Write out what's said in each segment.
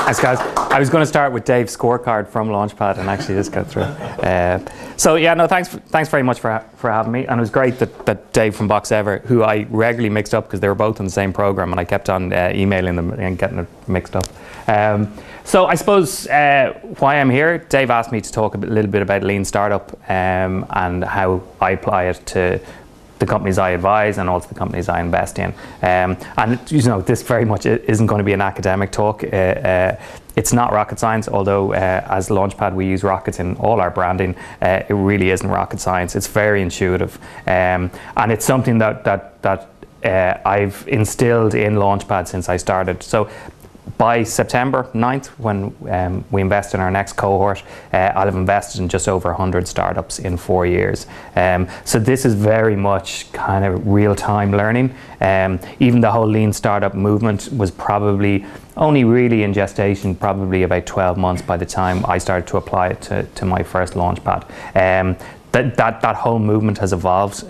Thanks, guys. I was going to start with Dave's scorecard from Launchpad and actually just go through. So yeah, no, thanks very much for having me. And it was great that Dave from BoxEver, who I regularly mixed up because they were both on the same program, and I kept on emailing them and getting it mixed up. So I suppose why I'm here, Dave asked me to talk a little bit about Lean Startup and how I apply it to the companies I advise and also the companies I invest in. And you know, this very much isn't going to be an academic talk. It's not rocket science, although as Launchpad we use rockets in all our branding. It really isn't rocket science. It's very intuitive, and it's something that I've instilled in Launchpad since I started. So by September 9th, when we invest in our next cohort, I'll have invested in just over 100 startups in 4 years. So this is very much kind of real-time learning. Even the whole Lean Startup movement was probably only really in gestation, probably about 12 months by the time I started to apply it to my first Launchpad. That whole movement has evolved.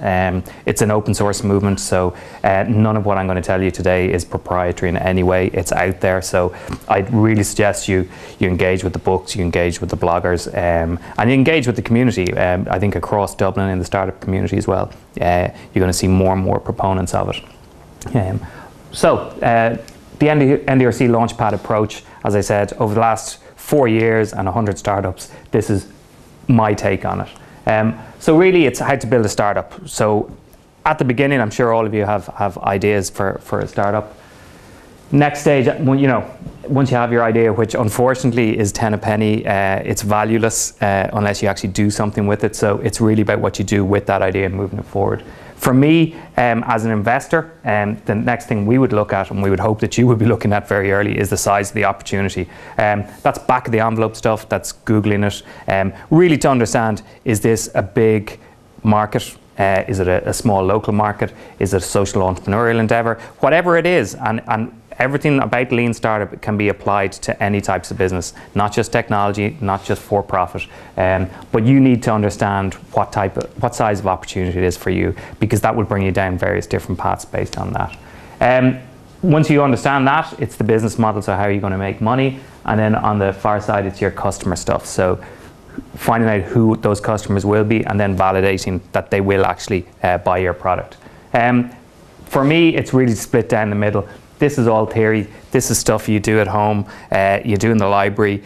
It's an open source movement, so none of what I'm going to tell you today is proprietary in any way. It's out there, so I'd really suggest you engage with the books, you engage with the bloggers, and you engage with the community. I think across Dublin in the startup community as well, you're going to see more and more proponents of it. The NDRC Launchpad approach, as I said, over the last 4 years and 100 startups, this is my take on it. So really it's how to build a startup. So at the beginning, I'm sure all of you have ideas for a startup. Next stage, you know, once you have your idea, which unfortunately is 10 a penny, it's valueless unless you actually do something with it. So it's really about what you do with that idea and moving it forward. For me, as an investor, the next thing we would look at, and we would hope that you would be looking at very early, is the size of the opportunity. That's back of the envelope stuff, that's Googling it. Really to understand, is this a big market? Is it a small local market? Is it a social entrepreneurial endeavor? Whatever it is, and everything about Lean Startup can be applied to any types of business, not just technology, not just for profit, but you need to understand what size of opportunity it is for you, because that will bring you down various different paths based on that. Once you understand that, it's the business model, so how are you going to make money, and then on the far side it's your customer stuff, so finding out who those customers will be and then validating that they will actually buy your product. For me, it's really split down the middle. This is all theory. This is stuff you do at home, you do in the library,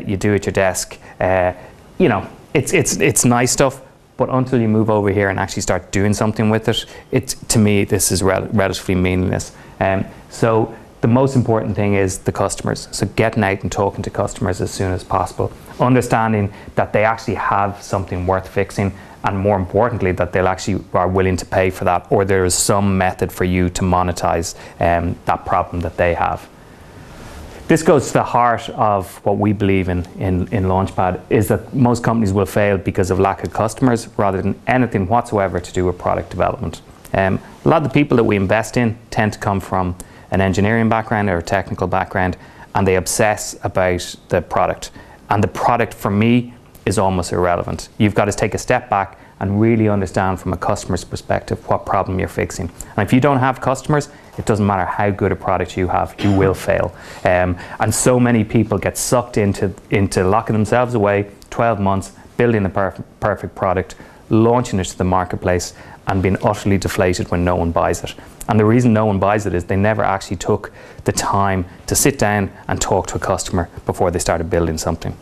you do at your desk. You know, it's nice stuff, but until you move over here and actually start doing something with it, to me, this is relatively meaningless. So the most important thing is the customers. So getting out and talking to customers as soon as possible, understanding that they actually have something worth fixing, and more importantly, that they'll actually are willing to pay for that, or there is some method for you to monetize that problem that they have. This goes to the heart of what we believe in Launchpad, is that most companies will fail because of lack of customers rather than anything whatsoever to do with product development. A lot of the people that we invest in tend to come from an engineering background or a technical background, and they obsess about the product. And the product, for me, is almost irrelevant. You've got to take a step back and really understand from a customer's perspective what problem you're fixing. And if you don't have customers, it doesn't matter how good a product you have, you will fail. And so many people get sucked into locking themselves away 12 months, building the perfect product, launching it to the marketplace, and being utterly deflated when no one buys it. And the reason no one buys it is they never actually took the time to sit down and talk to a customer before they started building something.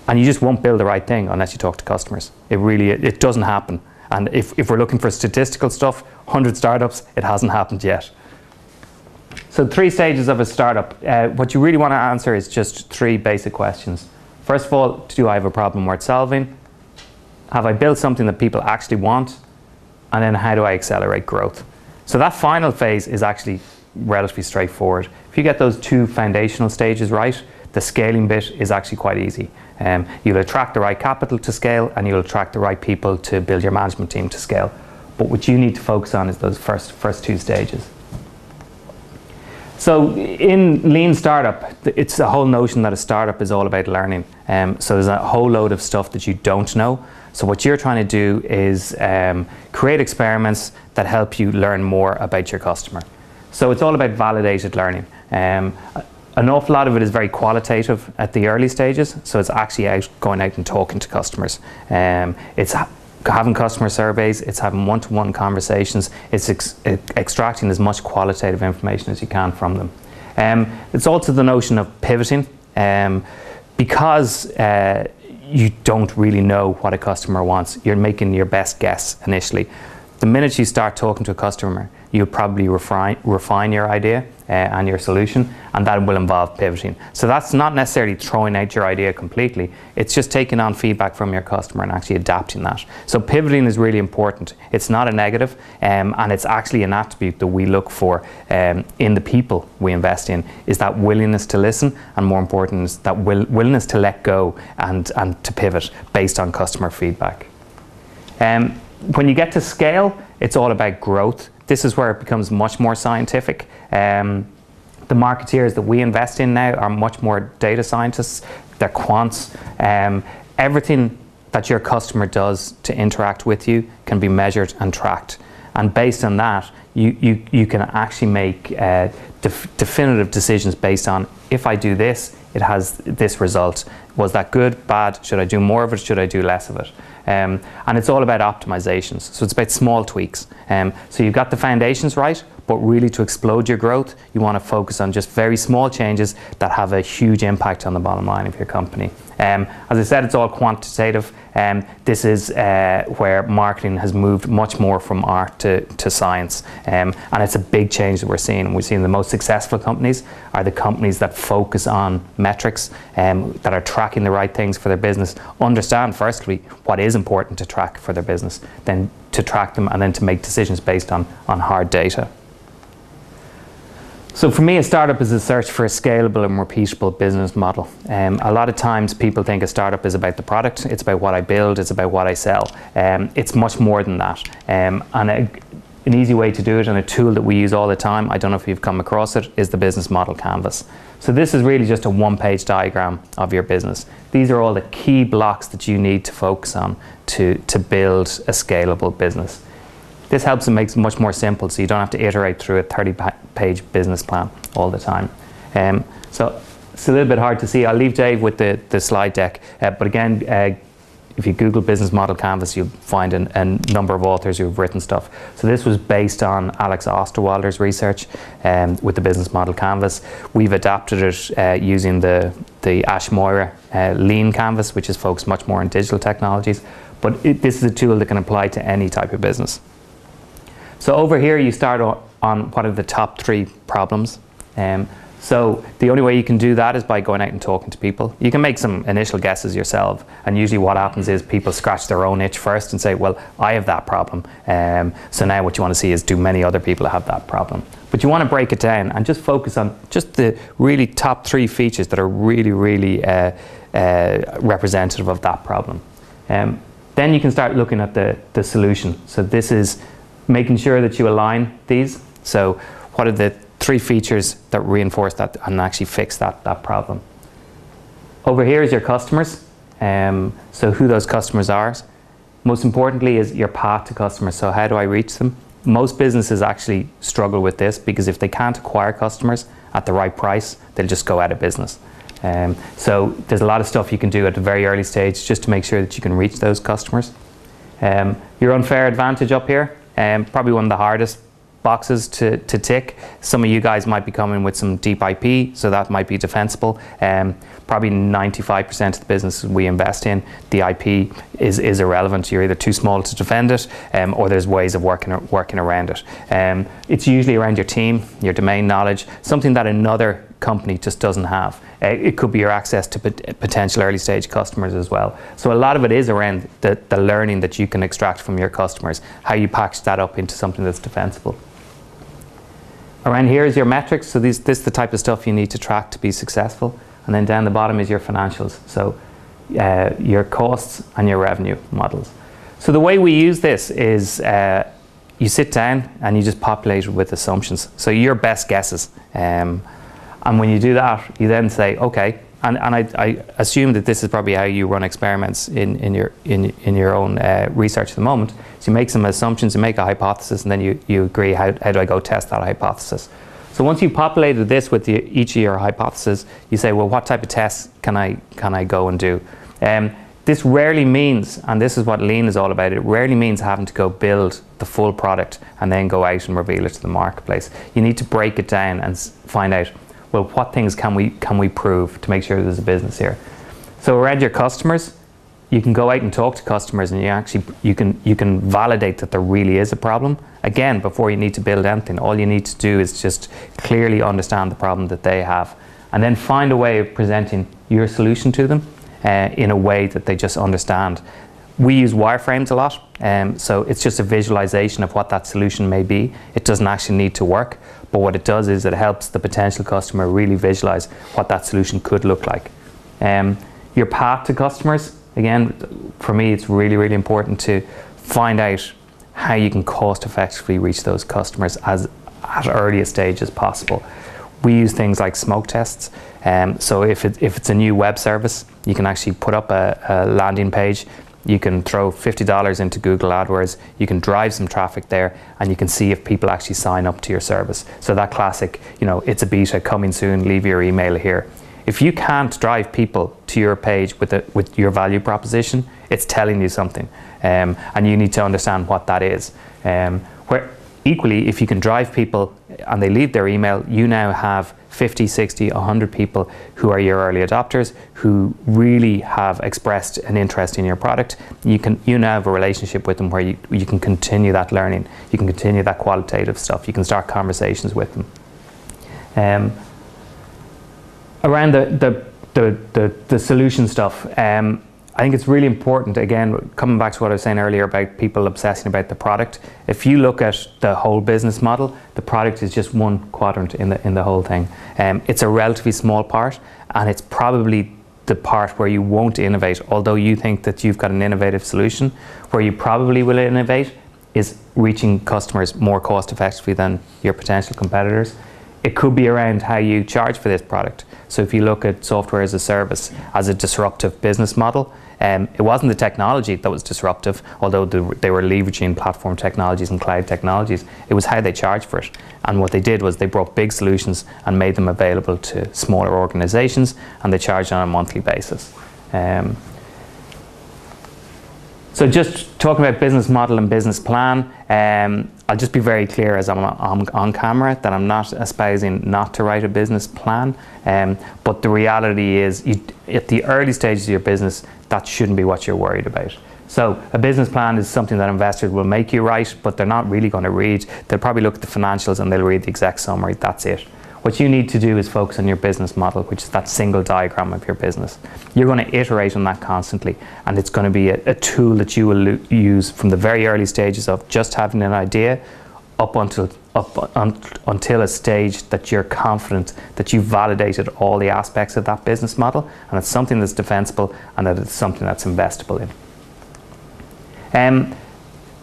And you just won't build the right thing unless you talk to customers. It doesn't happen. And if we're looking for statistical stuff, 100 startups, it hasn't happened yet. So 3 stages of a startup. What you really want to answer is just 3 basic questions. First of all, do I have a problem worth solving? Have I built something that people actually want? And then how do I accelerate growth? So that final phase is actually relatively straightforward. If you get those 2 foundational stages right, the scaling bit is actually quite easy. You'll attract the right capital to scale, and you'll attract the right people to build your management team to scale. But what you need to focus on is those first 2 stages. So in Lean Startup, it's a whole notion that a startup is all about learning. So there's a whole load of stuff that you don't know. So what you're trying to do is create experiments that help you learn more about your customer. So it's all about validated learning. An awful lot of it is very qualitative at the early stages, so it's actually going out and talking to customers. It's having customer surveys, it's having one-to-one conversations, it's extracting as much qualitative information as you can from them. It's also the notion of pivoting, because you don't really know what a customer wants. You're making your best guess initially. The minute you start talking to a customer, you'll probably refine your idea and your solution, and that will involve pivoting. So that's not necessarily throwing out your idea completely, it's just taking on feedback from your customer and actually adapting that. So pivoting is really important. It's not a negative, and it's actually an attribute that we look for in the people we invest in, is that willingness to listen, and more important is that willingness to let go and to pivot based on customer feedback. When you get to scale, it's all about growth. This is where it becomes much more scientific. The marketeers that we invest in now are much more data scientists, they're quants. Everything that your customer does to interact with you can be measured and tracked. And based on that, you can actually make definitive decisions based on, if I do this, it has this result. Was that good, bad? Should I do more of it? Should I do less of it? And it's all about optimizations. So it's about small tweaks. So you've got the foundations right, but really to explode your growth, you want to focus on just very small changes that have a huge impact on the bottom line of your company. As I said, it's all quantitative. This is where marketing has moved much more from art to science. And it's a big change that we're seeing. We're seeing the most successful companies are the companies that focus on metrics, that are tracking the right things for their business, understand firstly what is important to track for their business, then to track them, and then to make decisions based on hard data. So for me, a startup is a search for a scalable and repeatable business model. A lot of times people think a startup is about the product, it's about what I build, it's about what I sell. It's much more than that. An easy way to do it, and a tool that we use all the time, I don't know if you've come across it, is the business model canvas. So this is really just a one-page diagram of your business. These are all the key blocks that you need to focus on to build a scalable business. This helps and makes it much more simple, so you don't have to iterate through a 30-page business plan all the time. So it's a little bit hard to see. I'll leave Dave with the slide deck, but again, if you Google business model canvas, you'll find a number of authors who have written stuff. So this was based on Alex Osterwalder's research with the business model canvas. We've adapted it using the Ash Moira lean canvas, which is focused much more on digital technologies. But this is a tool that can apply to any type of business. So over here you start on what are the top 3 problems. So the only way you can do that is by going out and talking to people. You can make some initial guesses yourself, and usually what happens is people scratch their own itch first and say, well, I have that problem. So now what you want to see is, do many other people have that problem? But you want to break it down and just focus on just the really top 3 features that are really, really representative of that problem. Then you can start looking at the solution. So this is making sure that you align these. So what are the 3 features that reinforce that and actually fix that problem? Over here is your customers. So who those customers are. Most importantly is your path to customers. So how do I reach them? Most businesses actually struggle with this, because if they can't acquire customers at the right price, they'll just go out of business. So there's a lot of stuff you can do at a very early stage just to make sure that you can reach those customers. Your unfair advantage up here, probably one of the hardest boxes to tick. Some of you guys might be coming with some deep IP, so that might be defensible. Probably 95% of the businesses we invest in, the IP is irrelevant. You're either too small to defend it, or there's ways of working around it. It's usually around your team, your domain knowledge, something that another company just doesn't have. It could be your access to potential early stage customers as well. So a lot of it is around the learning that you can extract from your customers, how you package that up into something that's defensible. Around here is your metrics. So this is the type of stuff you need to track to be successful. And then down the bottom is your financials. So your costs and your revenue models. So the way we use this is you sit down and you just populate it with assumptions. So your best guesses. And when you do that, you then say, okay, and I assume that this is probably how you run experiments in your own research at the moment. So you make some assumptions, you make a hypothesis, and then you agree, how do I go test that hypothesis? So once you've populated this with each of your hypotheses, you say, well, what type of tests can I go and do? This rarely means, and this is what Lean is all about, it rarely means having to go build the full product and then go out and reveal it to the marketplace. You need to break it down and find out, well, what things can we prove to make sure there's a business here. So around your customers, you can go out and talk to customers, and you can validate that there really is a problem. Again, before you need to build anything, all you need to do is just clearly understand the problem that they have, and then find a way of presenting your solution to them in a way that they just understand. We use wireframes a lot, so it's just a visualization of what that solution may be. It doesn't actually need to work, but what it does is it helps the potential customer really visualize what that solution could look like. Your path to customers, again, for me, it's really, really important to find out how you can cost effectively reach those customers at early a stage as possible. We use things like smoke tests. So if it's a new web service, you can actually put up a landing page. You can throw $50 into Google AdWords. You can drive some traffic there, and you can see if people actually sign up to your service. So that classic, it's a beta coming soon. Leave your email here. If you can't drive people to your page with your value proposition, it's telling you something, and you need to understand what that is. Where equally, if you can drive people and they leave their email, you now have 50, 60, 100 people who are your early adopters, who really have expressed an interest in your product. You now have a relationship with them where you can continue that learning, you can continue that qualitative stuff, you can start conversations with them. Around the solution stuff, I think it's really important, again, coming back to what I was saying earlier about people obsessing about the product. If you look at the whole business model, the product is just one quadrant in the whole thing. It's a relatively small part, and it's probably the part where you won't innovate, although you think that you've got an innovative solution. Where you probably will innovate is reaching customers more cost effectively than your potential competitors. It could be around how you charge for this product. So if you look at software as a service as a disruptive business model, it wasn't the technology that was disruptive, although they were leveraging platform technologies and cloud technologies. It was how they charged for it. And what they did was they brought big solutions and made them available to smaller organizations, and they charged on a monthly basis. So just talking about business model and business plan, I'll just be very clear as I'm on camera that I'm not espousing not to write a business plan, but the reality is at the early stages of your business, that shouldn't be what you're worried about. So a business plan is something that investors will make you write, but they're not really going to read. They'll probably look at the financials and they'll read the exec summary, that's it. What you need to do is focus on your business model, which is that single diagram of your business. You're going to iterate on that constantly, and it's going to be a tool that you will use from the very early stages of just having an idea up until a stage that you're confident that you've validated all the aspects of that business model, and it's something that's defensible and that it's something that's investable in.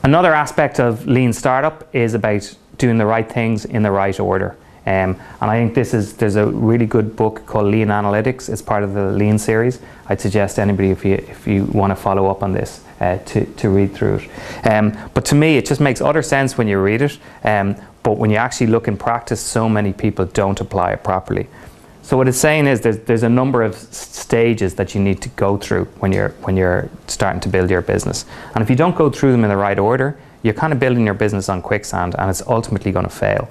Another aspect of lean startup is about doing the right things in the right order. And I think there's a really good book called Lean Analytics. It's part of the Lean series. I'd suggest anybody, if you want to follow up on this, to read through it. But to me, it just makes utter sense when you read it. But when you actually look in practice, so many people don't apply it properly. So what it's saying is there's a number of stages that you need to go through when you're starting to build your business. And if you don't go through them in the right order, you're kind of building your business on quicksand, and it's ultimately going to fail.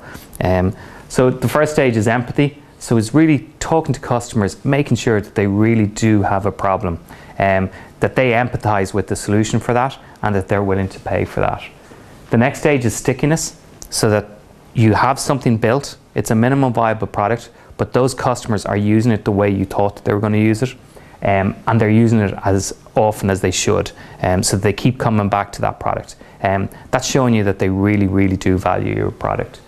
So the first stage is empathy. So it's really talking to customers, making sure that they really do have a problem, that they empathize with the solution for that, and that they're willing to pay for that. The next stage is stickiness, so that you have something built, it's a minimum viable product, but those customers are using it the way you thought that they were going to use it, and they're using it as often as they should, so they keep coming back to that product. That's showing you that they really, really do value your product.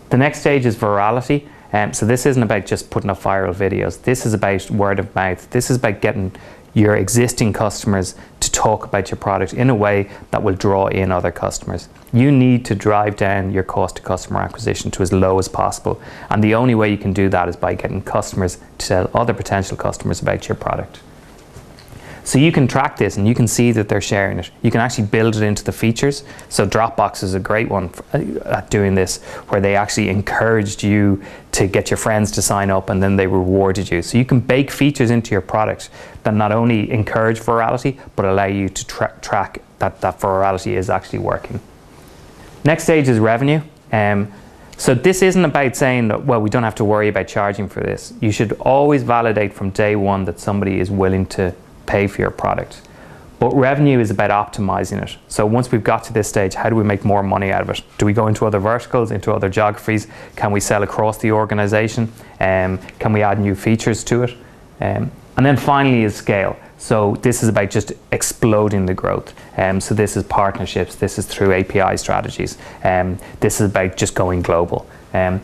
The next stage is virality. So this isn't about just putting up viral videos. This is about word of mouth. This is about getting your existing customers to talk about your product in a way that will draw in other customers. You need to drive down your cost to customer acquisition to as low as possible. And the only way you can do that is by getting customers to tell other potential customers about your product. So you can track this and you can see that they're sharing it. You can actually build it into the features. So Dropbox is a great one at doing this, where they actually encouraged you to get your friends to sign up and then they rewarded you. So you can bake features into your product that not only encourage virality, but allow you to track that virality is actually working. Next stage is revenue. So this isn't about saying that, well, we don't have to worry about charging for this. You should always validate from day one that somebody is willing to pay for your product. But revenue is about optimizing it. So once we've got to this stage, how do we make more money out of it? Do we go into other verticals, into other geographies? Can we sell across the organization? Can we add new features to it? And then finally is scale. So this is about just exploding the growth. So this is partnerships, this is through API strategies. This is about just going global. A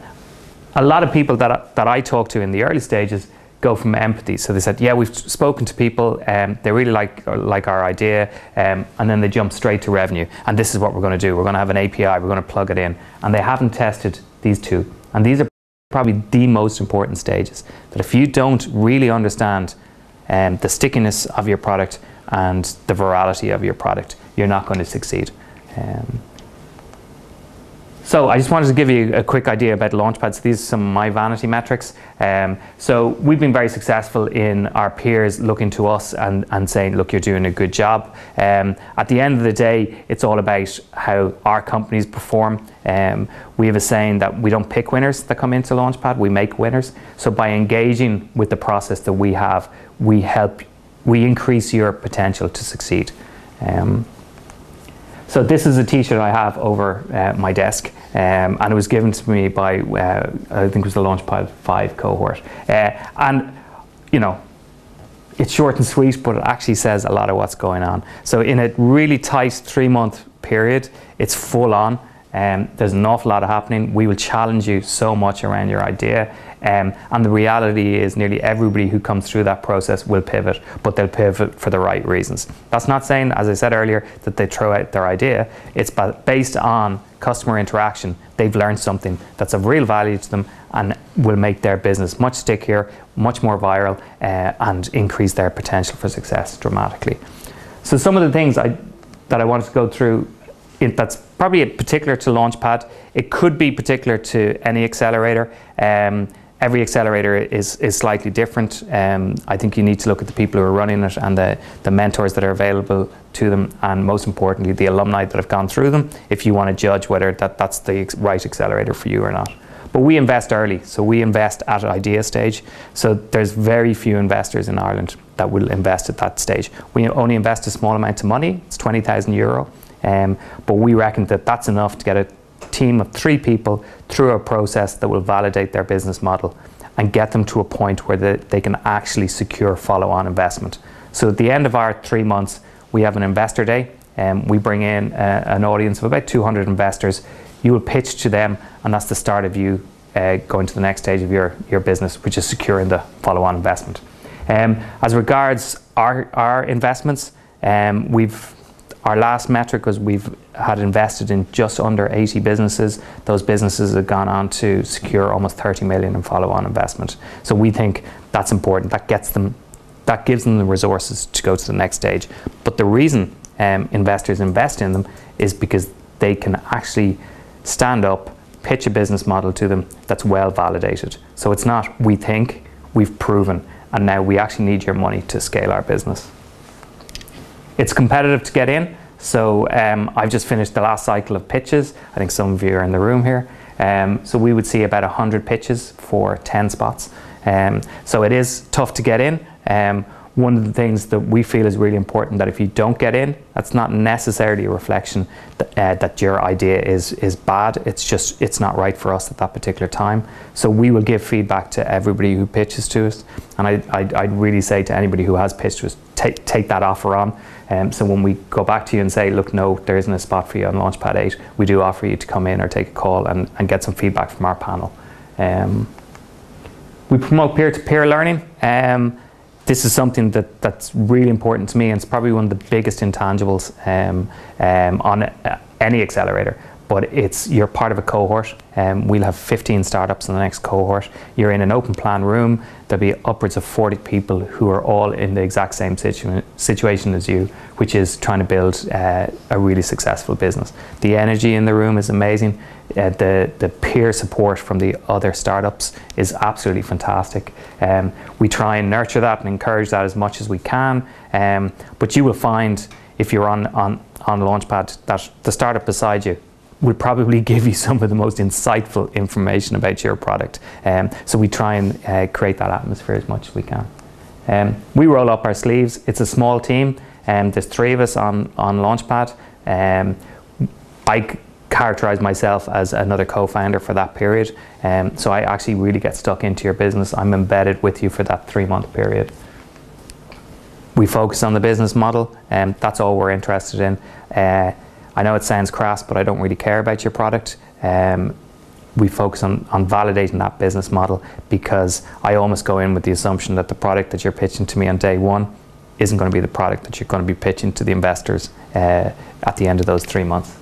lot of people that I talk to in the early stages go from empathy. So they said, yeah, we've spoken to people, they really like our idea, and then they jump straight to revenue. And this is what we're going to do. We're going to have an API, we're going to plug it in. And they haven't tested these two. And these are probably the most important stages. That if you don't really understand the stickiness of your product and the virality of your product, you're not going to succeed. So I just wanted to give you a quick idea about Launchpad. So these are some of my vanity metrics. So we've been very successful in our peers looking to us and saying, look, you're doing a good job. At the end of the day, it's all about how our companies perform. We have a saying that we don't pick winners that come into Launchpad, we make winners. So by engaging with the process that we have, we increase your potential to succeed. So this is a t-shirt I have over my desk, and it was given to me by, I think it was the Launchpad 5 cohort. And, you know, it's short and sweet, but it actually says a lot of what's going on. So in a really tight 3-month period, it's full on. There's an awful lot happening. We will challenge you so much around your idea. And the reality is nearly everybody who comes through that process will pivot, but they'll pivot for the right reasons. That's not saying, as I said earlier, that they throw out their idea. It's based on customer interaction. They've learned something that's of real value to them and will make their business much stickier, much more viral, and increase their potential for success dramatically. So some of the things that I wanted to go through, that's probably particular to Launchpad. It could be particular to any accelerator. Every accelerator is slightly different. I think you need to look at the people who are running it and the mentors that are available to them, and most importantly, the alumni that have gone through them, if you want to judge whether that's the right accelerator for you or not. But we invest early, so we invest at idea stage. So there's very few investors in Ireland that will invest at that stage. We only invest a small amount of money, it's €20,000. But we reckon that that's enough to get a team of 3 people through a process that will validate their business model and get them to a point where they can actually secure follow-on investment. So at the end of our 3 months, we have an investor day, and we bring in an audience of about 200 investors. You will pitch to them, and that's the start of you going to the next stage of your business, which is securing the follow-on investment. As regards our investments, our last metric was we've had invested in just under 80 businesses. Those businesses have gone on to secure almost 30 million in follow-on investment. So we think that's important. That gives them the resources to go to the next stage. But the reason investors invest in them is because they can actually stand up, pitch a business model to them that's well validated. So it's not we think, we've proven, and now we actually need your money to scale our business. It's competitive to get in, so I've just finished the last cycle of pitches. I think some of you are in the room here. So we would see about 100 pitches for 10 spots. So it is tough to get in. One of the things that we feel is really important, that if you don't get in, that's not necessarily a reflection that your idea is bad. It's just, it's not right for us at that particular time. So we will give feedback to everybody who pitches to us. And I'd really say to anybody who has pitched to us, take that offer on. So when we go back to you and say, look, no, there isn't a spot for you on Launchpad 8, we do offer you to come in or take a call and get some feedback from our panel. We promote peer-to-peer learning. This is something that's really important to me, and it's probably one of the biggest intangibles on any accelerator. but you're part of a cohort. We'll have 15 startups in the next cohort. You're in an open plan room. There'll be upwards of 40 people who are all in the exact same situation as you, which is trying to build a really successful business. The energy in the room is amazing. The peer support from the other startups is absolutely fantastic. We try and nurture that and encourage that as much as we can. But you will find, if you're on Launchpad, that the startup beside you will probably give you some of the most insightful information about your product. So we try and create that atmosphere as much as we can. We roll up our sleeves. It's a small team. There's 3 of us on Launchpad. I characterize myself as another co-founder for that period. So I actually really get stuck into your business. I'm embedded with you for that 3-month period. We focus on the business model, and that's all we're interested in. I know it sounds crass, but I don't really care about your product. We focus on validating that business model, because I almost go in with the assumption that the product that you're pitching to me on day 1 isn't going to be the product that you're going to be pitching to the investors at the end of those 3 months.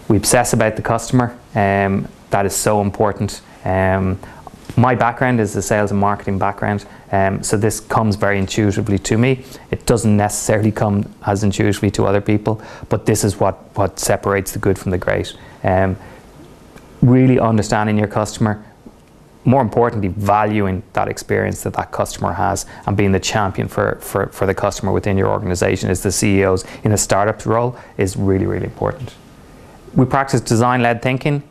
We obsess about the customer. That is so important. My background is a sales and marketing background, so this comes very intuitively to me. It doesn't necessarily come as intuitively to other people, but this is what separates the good from the great. Really understanding your customer, more importantly, valuing that experience that customer has, and being the champion for the customer within your organization as the CEOs in a startup role is really, really important. We practice design-led thinking,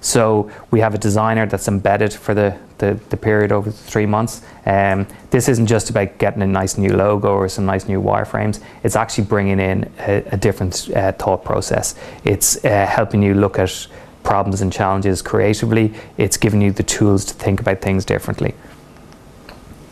so we have a designer that's embedded for the period over 3 months. This isn't just about getting a nice new logo or some nice new wireframes. It's actually bringing in a different thought process. It's helping you look at problems and challenges creatively. It's giving you the tools to think about things differently.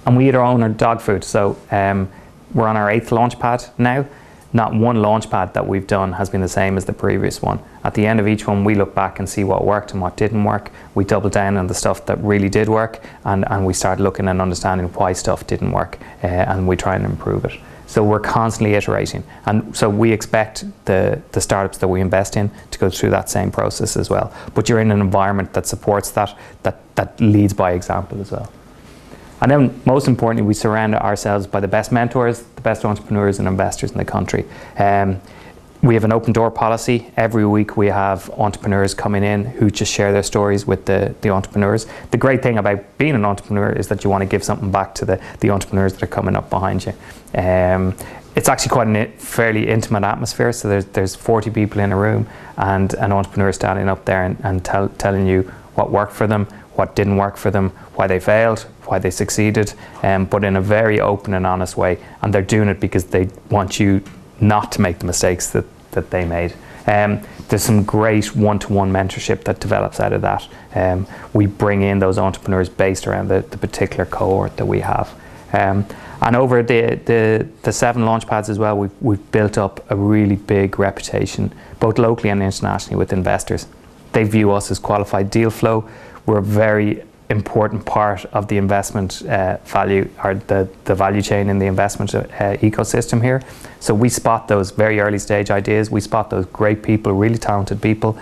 And we eat our own dog food, so we're on our 8th Launchpad now. Not one Launchpad that we've done has been the same as the previous one. At the end of each one, we look back and see what worked and what didn't work. We double down on the stuff that really did work, and we start looking and understanding why stuff didn't work, and we try and improve it. So we're constantly iterating, and so we expect the startups that we invest in to go through that same process as well. But you're in an environment that supports that leads by example as well. And then, most importantly, we surround ourselves by the best mentors, the best entrepreneurs and investors in the country. We have an open door policy. Every week we have entrepreneurs coming in who just share their stories with the entrepreneurs. The great thing about being an entrepreneur is that you want to give something back to the entrepreneurs that are coming up behind you. It's actually quite a fairly intimate atmosphere. So there's 40 people in a room, and an entrepreneur standing up there and telling you what worked for them, what didn't work for them, why they failed, why they succeeded, but in a very open and honest way. And they're doing it because they want you not to make the mistakes that they made. There's some great one-to-one mentorship that develops out of that. We bring in those entrepreneurs based around the particular cohort that we have. And over the 7 Launchpads as well, we've built up a really big reputation, both locally and internationally, with investors. They view us as qualified deal flow. We're a very important part of the investment value, or the value chain in the investment ecosystem here. So we spot those very early stage ideas. We spot those great people, really talented people.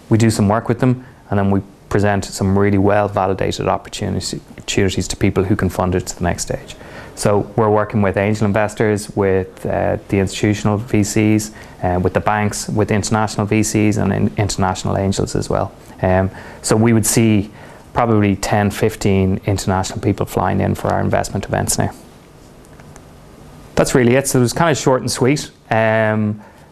We do some work with them, and then we present some really well validated opportunities to people who can fund it to the next stage. So we're working with angel investors, with the institutional VCs, with the banks, with international VCs and international angels as well. So we would see probably 10, 15 international people flying in for our investment events now. That's really it. So it was kind of short and sweet.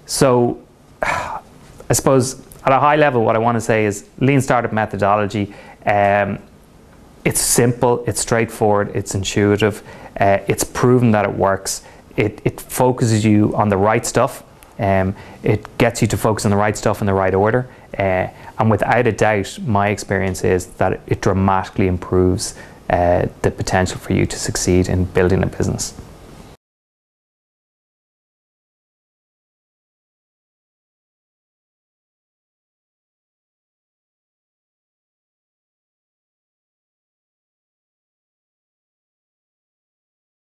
So I suppose at a high level, what I want to say is lean startup methodology. It's simple, it's straightforward, it's intuitive, it's proven that it works. It focuses you on the right stuff. It gets you to focus on the right stuff in the right order. And without a doubt, my experience is that it dramatically improves the potential for you to succeed in building a business.